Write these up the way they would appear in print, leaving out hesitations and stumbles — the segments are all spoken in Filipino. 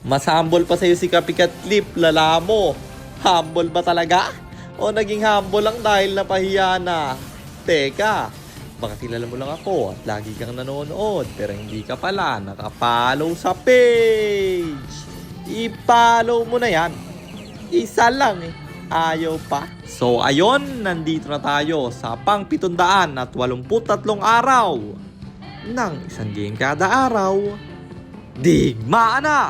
Mas humble pa sa'yo si Copycat Clip, lala mo. Humble ba talaga? O naging humble lang dahil napahiya na? Teka, baka kilala mo lang ako at lagi kang nanonood pero hindi ka pala nakapollow sa page. I-follow mo na yan. Isa lang eh. Ayaw pa. So ayon, nandito na tayo sa pang 783 araw ng isang game kada araw. Digmaan na!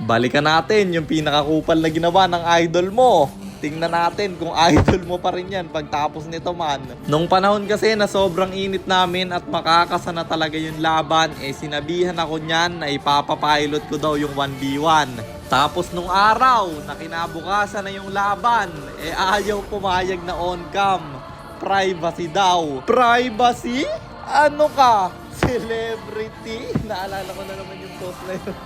Balikan natin yung pinakakupal na ginawa ng idol mo. Tingnan natin kung idol mo pa rin yan pagtapos nito man. Nung panahon kasi na sobrang init namin at makakasana talaga yung laban, sinabihan ako niyan na ipapapilot ko daw yung 1v1. Tapos nung araw na kinabukasan na yung laban, ayaw pumayag na on-cam. Privacy daw. Privacy? Ano ka? Celebrity? Naalala ko na naman yung post na yun.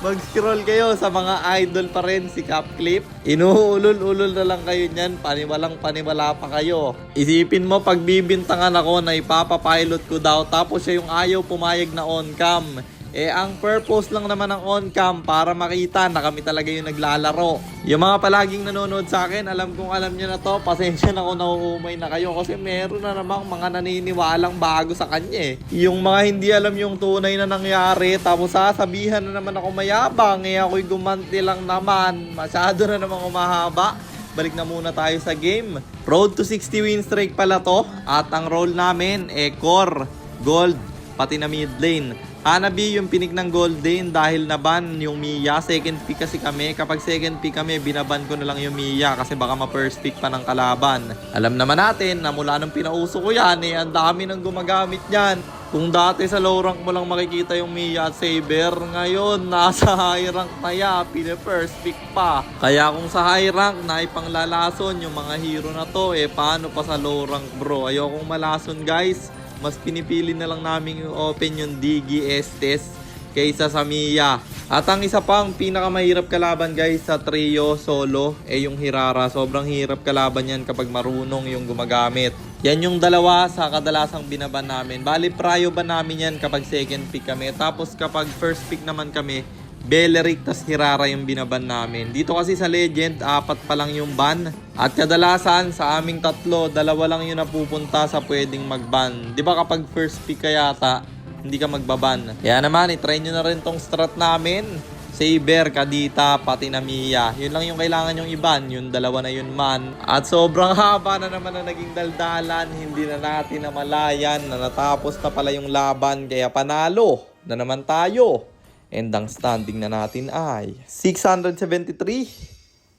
Mag-scroll kayo sa mga idol pa rin si Cap Clip. Inuulol-ulol na lang kayo niyan. Paniwalang-paniwala pa kayo. Isipin mo pagbibintangan ako na ipapapilot ko daw tapos siya yung ayaw pumayag na on-cam. Ang purpose lang naman ng on-cam para makita na kami talaga yung naglalaro. Yung mga palaging nanonood sa akin, alam kong alam nyo na to. Pasensya na kung nauumay na kayo kasi meron na namang mga naniniwalang bago sa kanya Yung mga hindi alam yung tunay na nangyari, tapos sasabihan na naman ako mayabang, ako'y gumanti lang naman. Masyado na namang umahaba. Balik na muna tayo sa game. Road to 60 win streak pala to. At ang role namin, core, gold, pati na mid lane. Hanabi yung pinik ng golden dahil naban yung Mia. Second pick kasi kami. Kapag second pick kami, binaban ko na lang yung Mia kasi baka ma-first pick pa ng kalaban. Alam naman natin na mula nung pinauso ko yan, ang dami nang gumagamit yan. Kung dati sa low rank mo lang makikita yung Mia at Saber, ngayon nasa high rank na ya, pina-first pick pa. Kaya kung sa high rank na ipanglalason yung mga hero na to, paano pa sa low rank bro? Ayokong malason guys. Mas pinipili na lang namin yung open yung Digi Estes kaysa sa Mia. At ang isa pang pinakamahirap kalaban guys sa trio solo yung Hirara. Sobrang hirap kalaban yan kapag marunong yung gumagamit. Yan yung dalawa sa kadalasang binaban namin. Bali prayo ba namin yan kapag second pick kami. Tapos kapag first pick naman kami, Beleric tas Hirara yung binaban namin. Dito kasi sa Legend, 4 pa lang yung ban. At kadalasan sa aming tatlo, 2 lang yung napupunta sa pwedeng magban. Di ba kapag first pick ka yata, hindi ka magbaban. Kaya naman, itry nyo na rin tong strat namin. Saber, Kadita, pati na Mia. Yun lang yung kailangan yung iban. Yung 2 na yun man. At sobrang haba na naman na naging daldalan. Hindi na natin namalayan na natapos na pala yung laban. Kaya panalo na naman tayo. And ang standing na natin ay 673,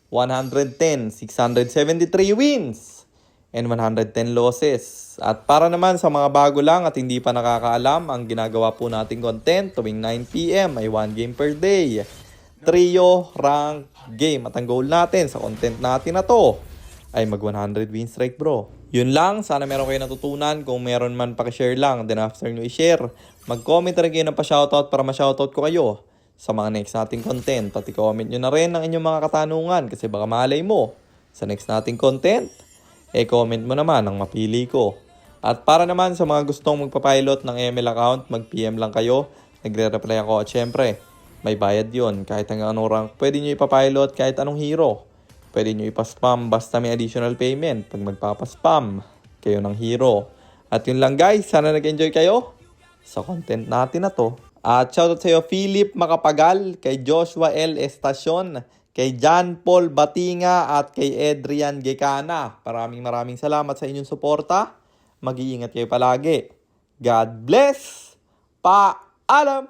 110, 673 wins, and 110 losses. At para naman sa mga bago lang at hindi pa nakakaalam, ang ginagawa po nating content tuwing 9 PM ay 1 game per day. Trio rank game. At ang goal natin sa content natin na to ay mag 100 win streak bro. Yun lang, sana meron kayo natutunan. Kung meron man, pakishare lang. Then after nyo i-share, mag-comment rin kayo ng pa-shoutout para ma-shoutout ko kayo sa mga next nating content. At i-comment nyo na rin ang inyong mga katanungan kasi baka malay mo sa next nating content, comment mo naman ang mapili ko. At para naman sa mga gustong magpapilot ng ML account, mag-PM lang kayo. Nagre-reply ako at syempre, may bayad yon. Kahit hanggang anong rank, pwede nyo ipapilot kahit anong hero. Pwede nyo ipaspam basta may additional payment pag magpapaspam kayo ng hero. At yun lang guys, sana nag-enjoy kayo sa content natin na to. At shoutout sa iyo Philip Makapagal, kay Joshua L. Estacion, kay John Paul Batinga at kay Adrian Gekana. Maraming salamat sa inyong suporta. Mag-iingat kayo palagi. God bless! Paalam!